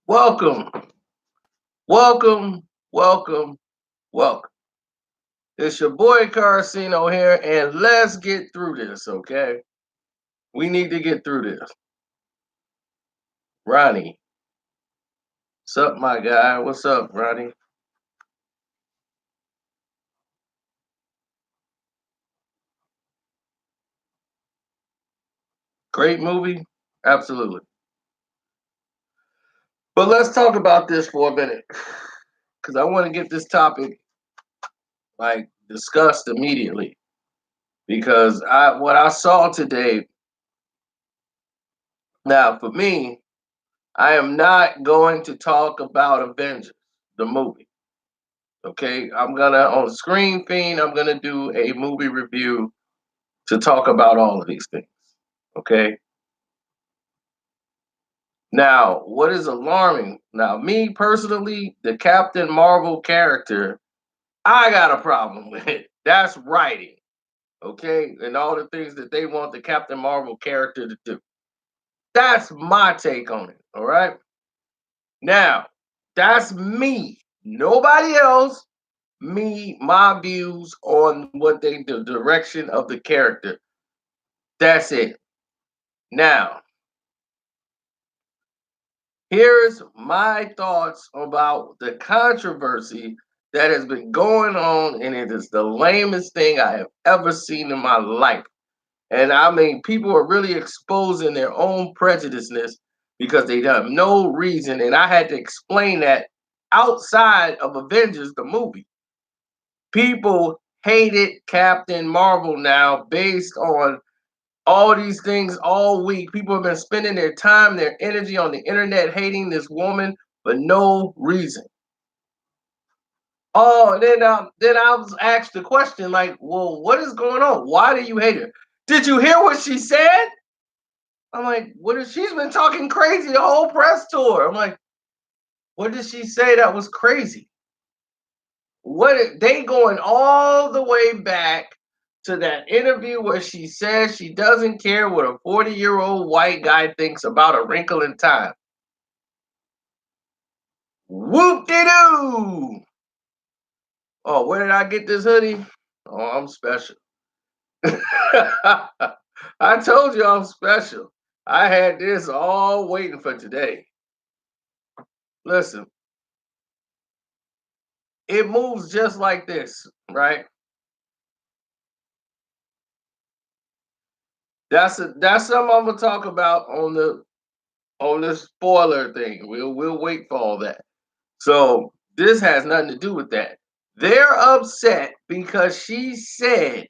Welcome, welcome, welcome, welcome. It's your boy Carcino here, and let's get through this, okay? We need to get through this. Ronnie, what's up, my guy? What's up, Ronnie? Great movie? Absolutely. But let's talk about this for a minute, because I want to get this topic discussed immediately. Because what I saw today, now for me, I am not going to talk about Avengers, the movie. Okay, I'm gonna on Screen Fiend. I'm gonna do a movie review to talk about all of these things. Okay. Now, what is alarming? Now, me personally, the Captain Marvel character, I got a problem with it. That's writing. Okay, and all the things that they want the Captain Marvel character to do. That's my take on it. All right. Now, that's me. Nobody else. Me, my views on what they the direction of the character. That's it. Now, here's my thoughts about the controversy that has been going on, and it is the lamest thing I have ever seen in my life. And I mean, people are really exposing their own prejudiceness because they have no reason. And I had to explain that outside of Avengers, the movie. People hated Captain Marvel now based on all these things all week. People have been spending their time, their energy on the internet hating this woman for no reason. Oh, and then I was asked the question like, well, what is going on? Why do you hate her? Did you hear what she said? I'm like, what is she's been talking crazy the whole press tour. I'm like, what did she say that was crazy? What they going all the way back to that interview where she says she doesn't care what a 40-year-old white guy thinks about a wrinkle in time. Whoop de doo! Oh, where did I get this hoodie? Oh, I'm special. I told you I'm special. I had this all waiting for today. Listen, it moves just like this, right? That's something I'm gonna talk about on the spoiler thing. We'll wait for all that. So this has nothing to do with that. They're upset because she said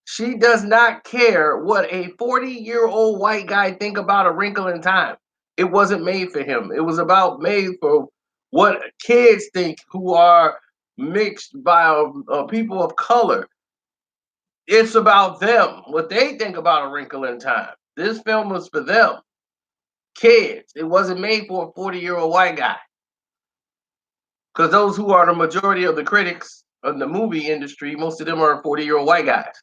she does not care what a 40-year-old white guy think about a wrinkle in time. It wasn't made for him. It was about made for what kids think who are mixed by people of color. It's about them, what they think about a wrinkle in time. This film was for them, kids. It wasn't made for a 40-year-old white guy. Because those who are the majority of the critics of the movie industry, most of them are 40-year-old white guys.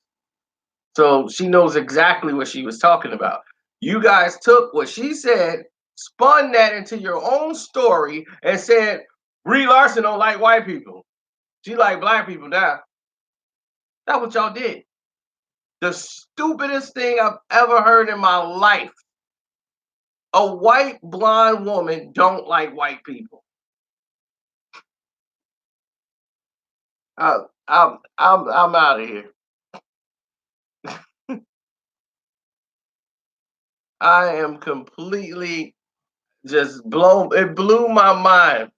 So she knows exactly what she was talking about. You guys took what she said, spun that into your own story, and said Brie Larson don't like white people. She like black people now. That's what y'all did. The stupidest thing I've ever heard in my life. A white blonde woman don't like white people. I'm out of here. I am completely just blown. It blew my mind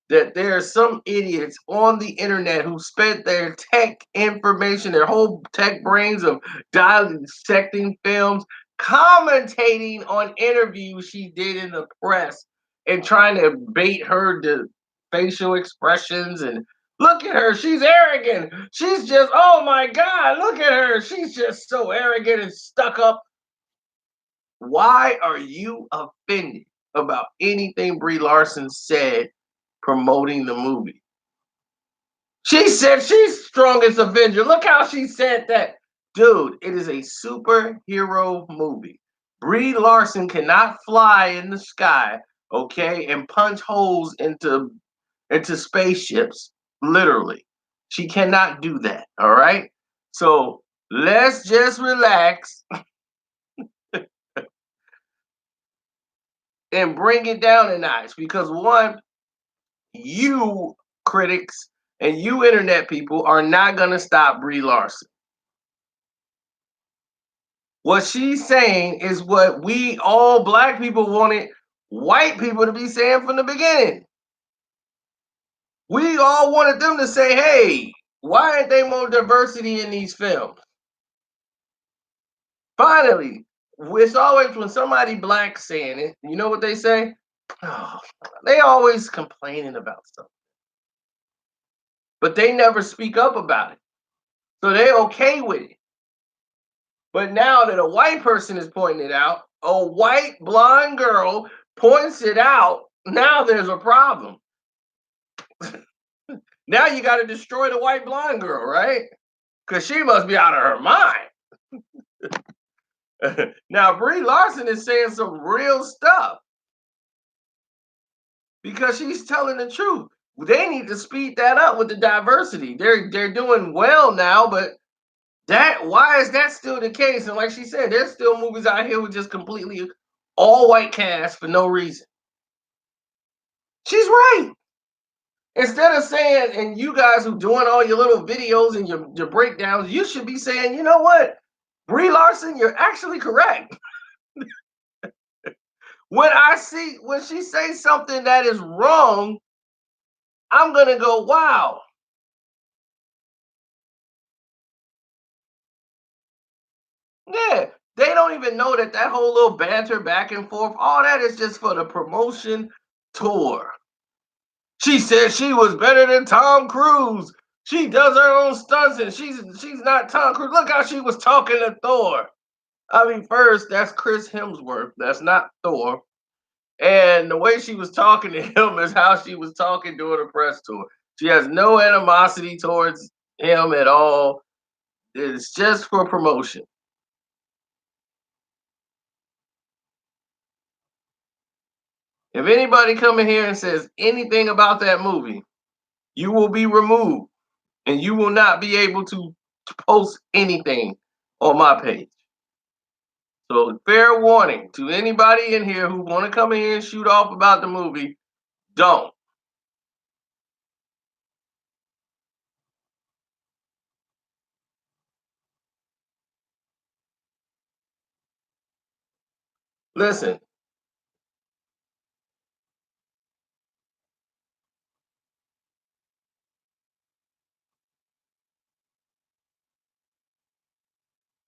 that there are some idiots on the internet who spent their tech information, their whole tech brains of dissecting films, commentating on interviews she did in the press and trying to bait her to facial expressions and look at her, she's arrogant. She's just, oh my God, look at her. She's just so arrogant and stuck up. Why are you offended about anything Brie Larson said promoting the movie? She said she's strongest Avenger. Look how she said that. Dude, it is a superhero movie. Brie Larson cannot fly in the sky, okay, and punch holes into spaceships, literally. She cannot do that, all right? So let's just relax and bring it down a notch because one, you critics and you internet people are not going to stop Brie Larson. What she's saying is what we all black people wanted white people to be saying from the beginning. We all wanted them to say, hey, why aren't they more diversity in these films? Finally, it's always when somebody black saying it, you know what they say? Oh, they always complaining about something, but they never speak up about it. So they're okay with it. But now that a white person is pointing it out, a white blonde girl points it out, now there's a problem. Now you got to destroy the white blonde girl, right? Because she must be out of her mind. Now, Brie Larson is saying some real stuff because she's telling the truth. They need to speed that up with the diversity. They're doing well now, but that why is that still the case? And like she said, there's still movies out here with just completely all white cast for no reason. She's right. Instead of saying, and you guys who doing all your little videos and your breakdowns, you should be saying, you know what, Brie Larson, you're actually correct. When she says something that is wrong, I'm gonna go, wow. Yeah, they don't even know that whole little banter back and forth, all that is just for the promotion tour. She said she was better than Tom Cruise. She does her own stunts and she's not Tom Cruise. Look how she was talking to Thor. I mean, first, that's Chris Hemsworth. That's not Thor. And the way she was talking to him is how she was talking during the press tour. She has no animosity towards him at all. It's just for promotion. If anybody come in here and says anything about that movie, you will be removed and you will not be able to post anything on my page. So fair warning to anybody in here who want to come in here and shoot off about the movie, don't. Listen,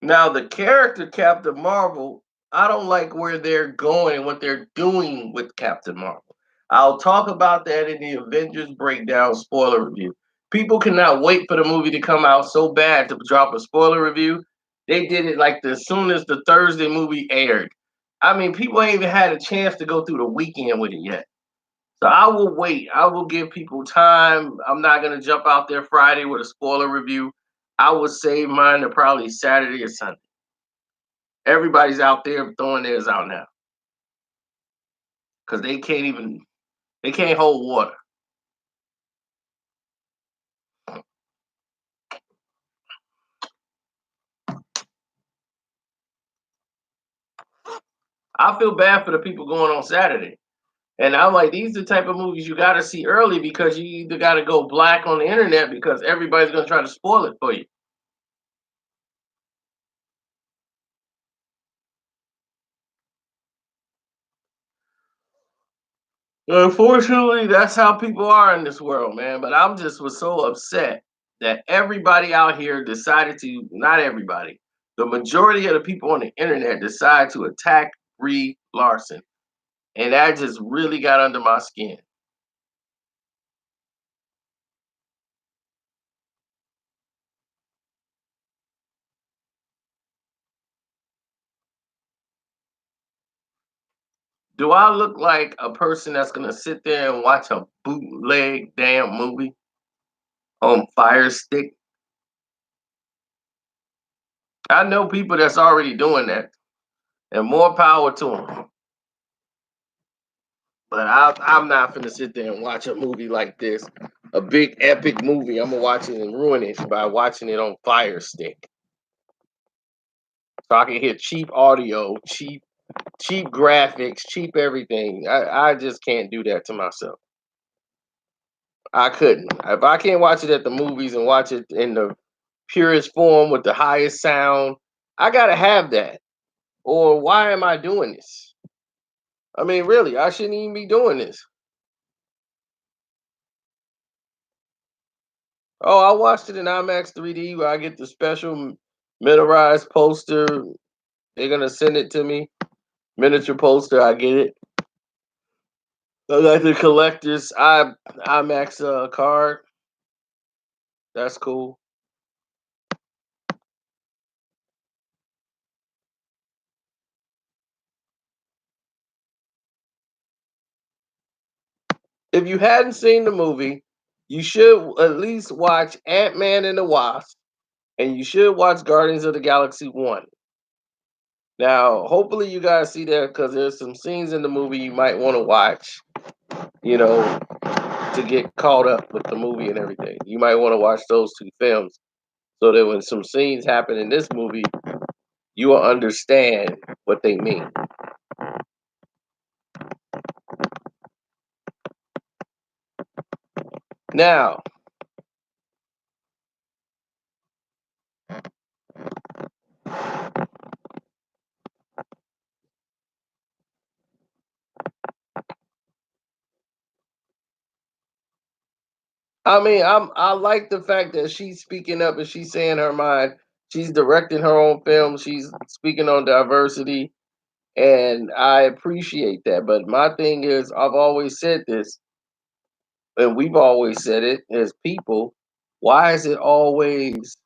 now the character Captain Marvel, I don't like where they're going and what they're doing with Captain Marvel. I'll talk about that in the Avengers breakdown spoiler review. People cannot wait for the movie to come out so bad to drop a spoiler review. They did it like as soon as the Thursday movie aired. I mean, people ain't even had a chance to go through the weekend with it yet. So I will wait. I will give people time. I'm not gonna jump out there Friday with a spoiler review. I will save mine to probably Saturday or Sunday. Everybody's out there throwing theirs out now because they can't hold water. I feel bad for the people going on Saturday. And I'm like, these are the type of movies you got to see early because you either got to go black on the internet because everybody's going to try to spoil it for you. Unfortunately, that's how people are in this world, man. But I'm just was so upset that everybody out here decided to, not everybody, the majority of the people on the internet decide to attack Brie Larson. And that just really got under my skin. Do I look like a person that's gonna sit there and watch a bootleg damn movie on Fire Stick? I know people that's already doing that, and more power to them. But I'm not gonna sit there and watch a movie like this, a big epic movie. I'm gonna watch it and ruin it by watching it on Fire Stick, so I can hear cheap audio, cheap graphics, cheap everything. I just can't do that to myself. I couldn't. If I can't watch it at the movies and watch it in the purest form with the highest sound, I gotta have that. Or why am I doing this? I mean, really, I shouldn't even be doing this. Oh, I watched it in IMAX 3D where I get the special miniaturized poster. They're gonna send it to me. Miniature poster, I get it. I got the collector's IMAX card. That's cool. If you hadn't seen the movie, you should at least watch Ant-Man and the Wasp, and you should watch Guardians of the Galaxy 1. Now, hopefully you guys see that because there's some scenes in the movie you might want to watch, you know, to get caught up with the movie and everything. You might want to watch those two films so that when some scenes happen in this movie, you will understand what they mean. Now, I mean, I like the fact that she's speaking up and she's saying her mind. She's directing her own film. She's speaking on diversity, and I appreciate that. But my thing is, I've always said this, and we've always said it as people. Why is it always,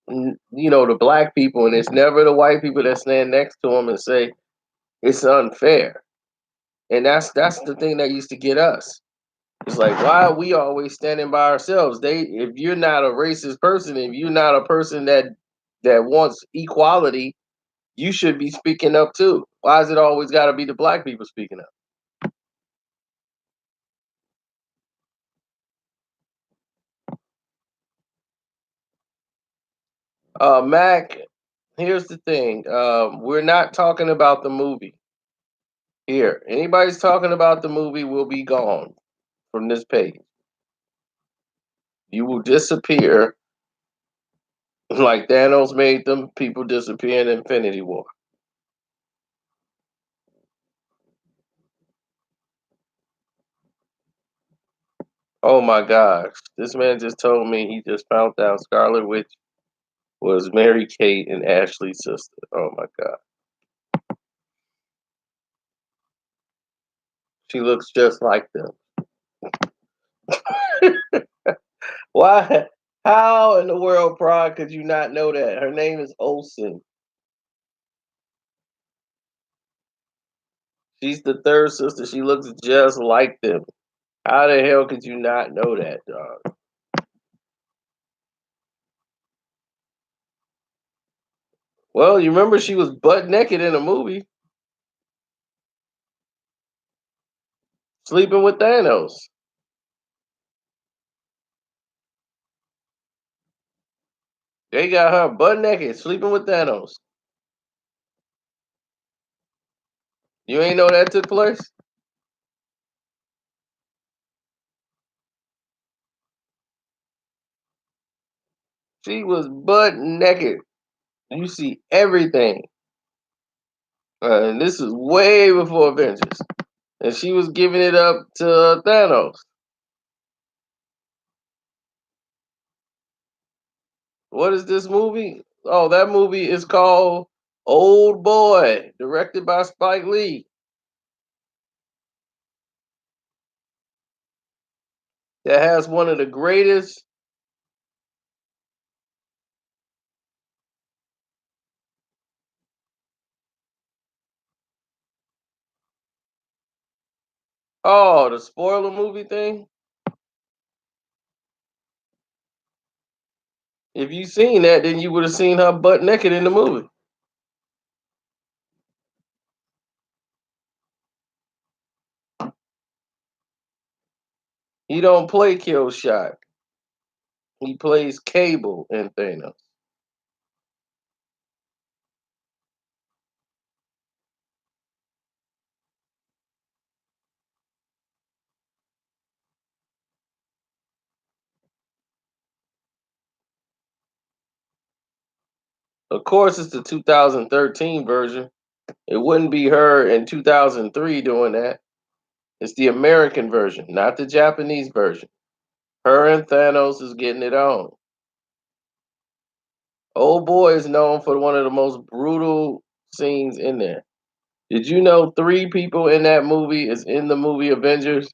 the black people, and it's never the white people that stand next to them and say it's unfair? And that's the thing that used to get us. It's like, why are we always standing by ourselves? If you're not a racist person, if you're not a person that wants equality, you should be speaking up too. Why is it always got to be the black people speaking up? Mac, here's the thing. We're not talking about the movie here. Anybody's talking about the movie will be gone from this page. You will disappear like Thanos made them people disappear in Infinity War. Oh my gosh. This man just told me he just found out Scarlet Witch was Mary Kate and Ashley's sister. Oh my god. She looks just like them. Why? How in the world, Prod, could you not know that? Her name is Olsen. She's the third sister. She looks just like them. How the hell could you not know that, dog? Well, you remember she was butt naked in a movie, sleeping with Thanos. They got her butt naked, sleeping with Thanos. You ain't know that took place? She was butt naked. You see everything. And this is way before Avengers. And she was giving it up to Thanos. What is this movie? Oh, that movie is called Old Boy, directed by Spike Lee. That has one of the greatest. Oh, the spoiler movie thing. If you seen that, then you would have seen her butt naked in the movie. He don't play kill shot. He plays Cable in Thanos. Of course, it's the 2013 version. It wouldn't be her in 2003 doing that. It's the American version, not the Japanese version. Her and Thanos is getting it on. Old boy is known for one of the most brutal scenes in there. Did you know three people in that movie is in the movie Avengers?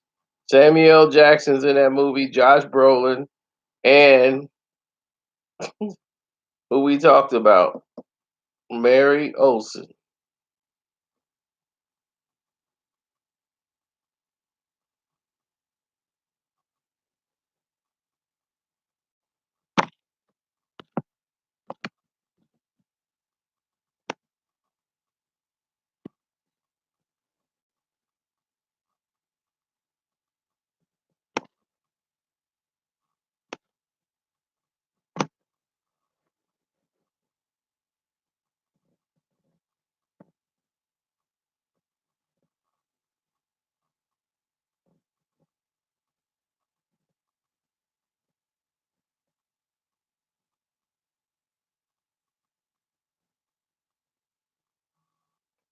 Samuel L. Jackson's in that movie, Josh Brolin, and who we talked about, Mary Olsen.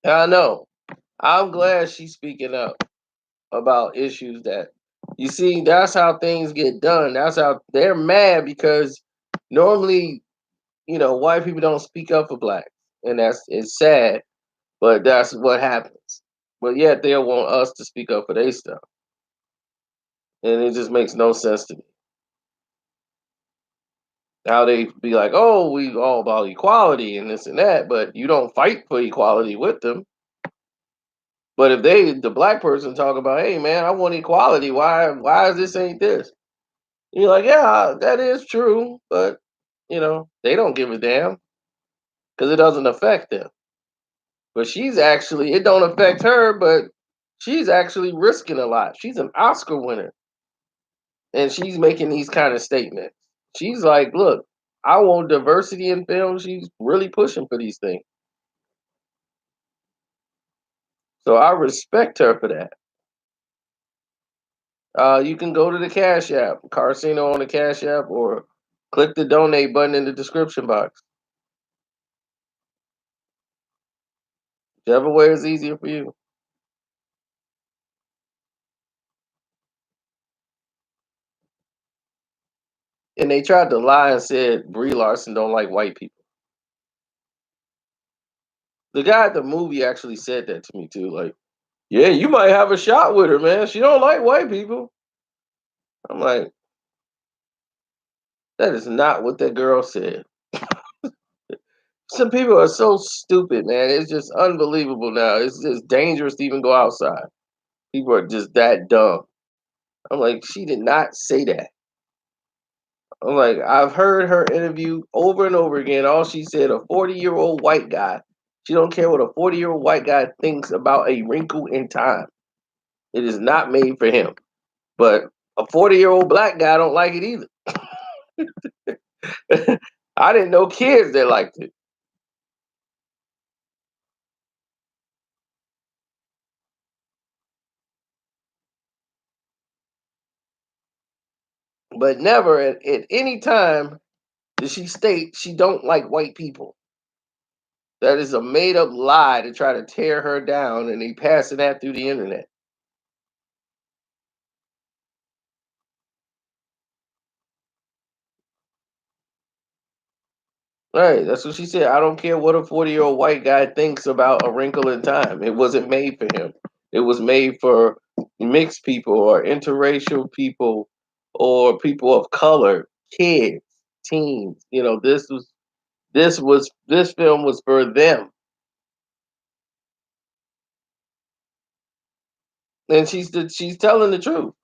I know. I'm glad she's speaking up about issues that you see. That's how things get done. That's how they're mad because normally, white people don't speak up for blacks, and it's sad, but that's what happens. But yet they'll want us to speak up for their stuff, and it just makes no sense to me. How they be like, "Oh, we all about equality and this and that," but you don't fight for equality with them. But if the black person talk about, "Hey, man, I want equality. Why is this ain't this?" You're like, "Yeah, that is true," but they don't give a damn because it doesn't affect them. But it don't affect her, but she's actually risking a lot. She's an Oscar winner, and she's making these kind of statements. She's like, "Look, I want diversity in film." She's really pushing for these things. So I respect her for that. You can go to the Cash App, Carcino on the Cash App, or click the donate button in the description box. Whichever way is easier for you. And they tried to lie and said Brie Larson don't like white people. The guy at the movie actually said that to me too. Like, yeah, you might have a shot with her, man. She don't like white people. I'm like, that is not what that girl said. Some people are so stupid, man. It's just unbelievable now. It's just dangerous to even go outside. People are just that dumb. I'm like, she did not say that. I'm like, I've heard her interview over and over again. All she said, a 40-year-old white guy. She don't care what a 40-year-old white guy thinks about a wrinkle in time. It is not made for him. But a 40-year-old black guy don't like it either. I didn't know kids that liked it. But never at any time did she state she don't like white people. That is a made up lie to try to tear her down, and they passing that through the internet. Right, that's what she said. I don't care what a 40-year-old white guy thinks about a wrinkle in time. It wasn't made for him. It was made for mixed people or interracial people or people of color, kids, teens. This film was for them. And she's telling the truth.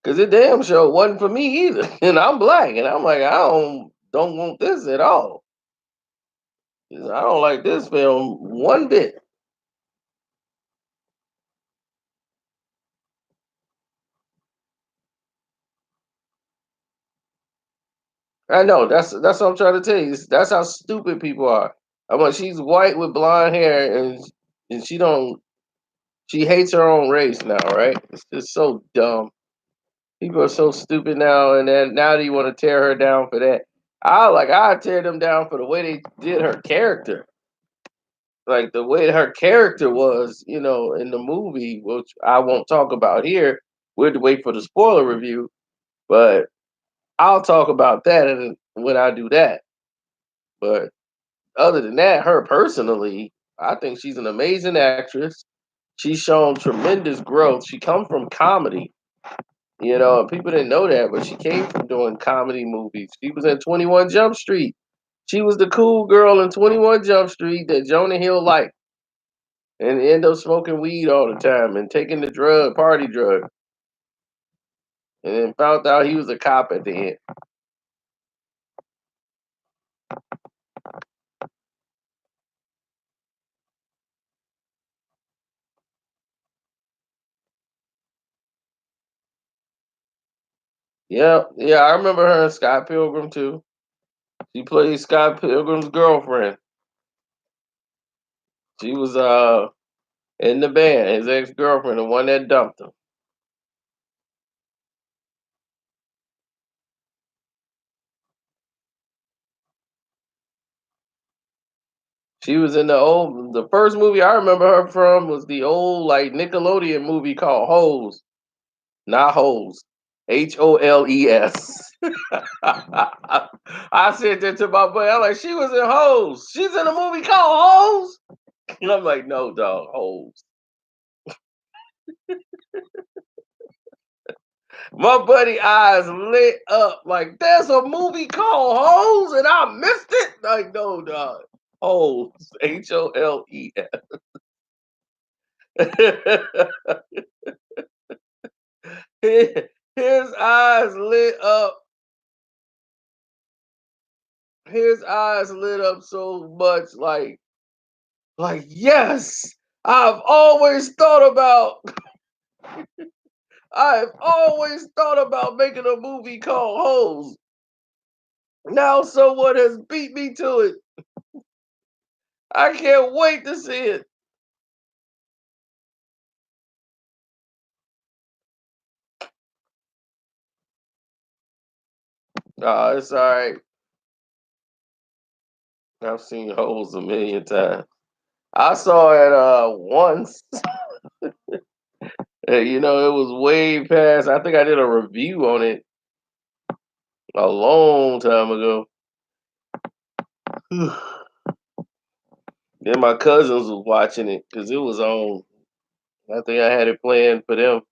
Cause it damn show wasn't for me either. And I'm black. And I'm like, I don't want this at all. I don't like this film one bit. I know that's what I'm trying to tell you. That's how stupid people are. I mean, she's white with blonde hair, and she hates her own race now, right? It's just so dumb. People are so stupid now, and then now you want to tear her down for that. I tear them down for the way they did her character, like the way her character was, in the movie, which I won't talk about here. We'll wait for the spoiler review, but I'll talk about that when I do that. But other than that, her personally, I think she's an amazing actress. She's shown tremendous growth. She comes from comedy, and people didn't know that, but she came from doing comedy movies. She was in 21 Jump Street. She was the cool girl in 21 Jump Street that Jonah Hill liked and end up smoking weed all the time and taking the party drug, and then found out he was a cop at the end. Yeah, yeah, I remember her in Scott Pilgrim too. She played Scott Pilgrim's girlfriend. She was in the band, his ex girlfriend, the one that dumped him. She was in the first movie I remember her from was the old like Nickelodeon movie called Holes, not Holes, Holes. I said that to my boy. I'm like, she was in Holes. She's in a movie called Holes, and I'm like, no, dog, Holes. My buddy eyes lit up like there's a movie called Holes and I missed it. Like, no, dog. Holes. Holes. His eyes lit up. His eyes lit up so much like yes, I've always thought about I've always thought about making a movie called Holes. Now someone has beat me to it. I can't wait to see it. It's all right. I've seen Holes a million times. I saw it once. It was way past. I think I did a review on it a long time ago. Then my cousins was watching it because it was on. I think I had it playing for them.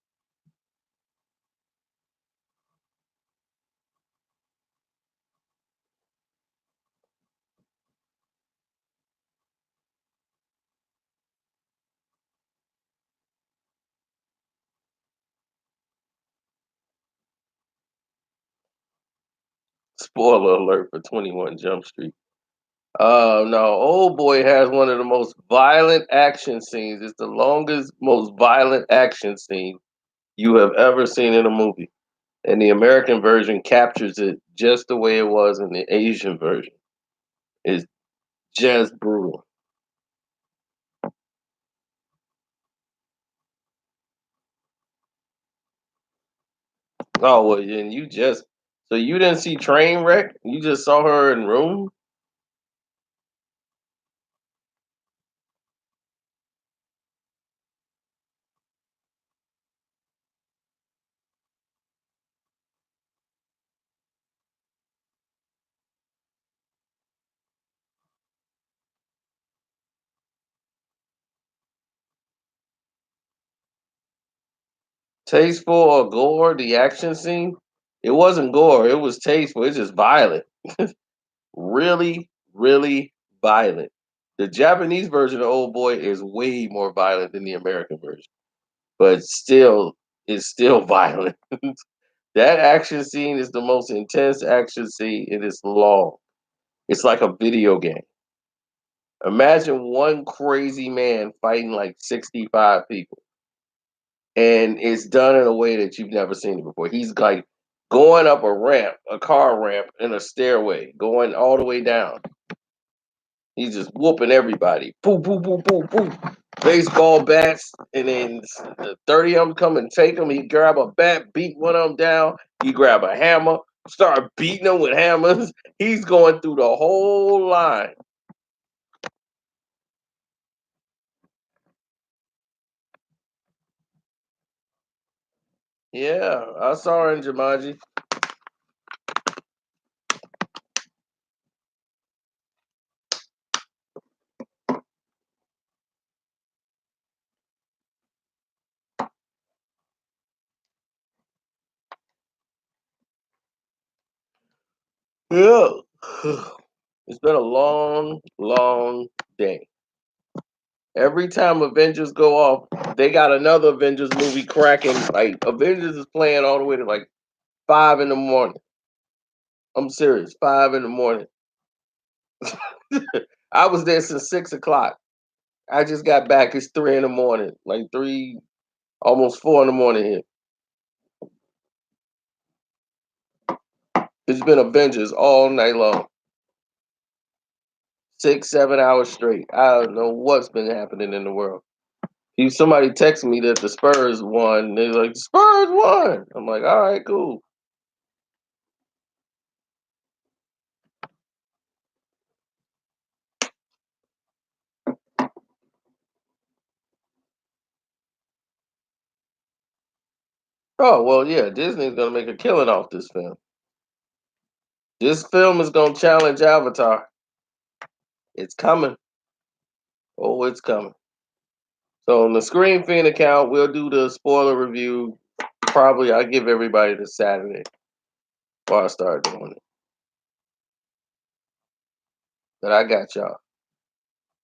Spoiler alert for 21 Jump Street. No, old boy has one of the most violent action scenes. It's the longest, most violent action scene you have ever seen in a movie. And the American version captures it just the way it was in the Asian version. It's just brutal. Oh well, and so you didn't see Trainwreck? You just saw her in Room? Tasteful or gore? The action scene? It wasn't gore. It was tasteful. It's just violent. Really, really violent. The Japanese version of Old Boy is way more violent than the American version, but still, it's still violent. That action scene is the most intense action scene. It is long. It's like a video game. Imagine one crazy man fighting like 65 people, and it's done in a way that you've never seen it before. He's like going up a ramp, a car ramp, in a stairway, going all the way down. He's just whooping everybody. Boom, boom, boom, boom, boom. Baseball bats, and then 30 of them come and take him. He grab a bat, beat one of them down. He grab a hammer, start beating them with hammers. He's going through the whole line. Yeah, I saw her in Jumanji. Yeah. It's been a long, long day. Every time Avengers go off, they got another Avengers movie cracking. Like Avengers is playing all the way to like 5 in the morning. I'm serious, 5 in the morning. I was there since 6 o'clock. I just got back. It's 3 in the morning, like three, almost 4 in the morning here. It's been Avengers all night long, 6, 7 hours straight. I don't know what's been happening in the world. Somebody texted me that the Spurs won. They're like, the Spurs won. I'm like, all right, cool. Oh well, yeah. Disney's gonna make a killing off this film. This film is gonna challenge Avatar. It's coming. Oh, it's coming. So on the Screen Fiend account, we'll do the spoiler review. Probably I'll give everybody the Saturday before I start doing it. But I got y'all.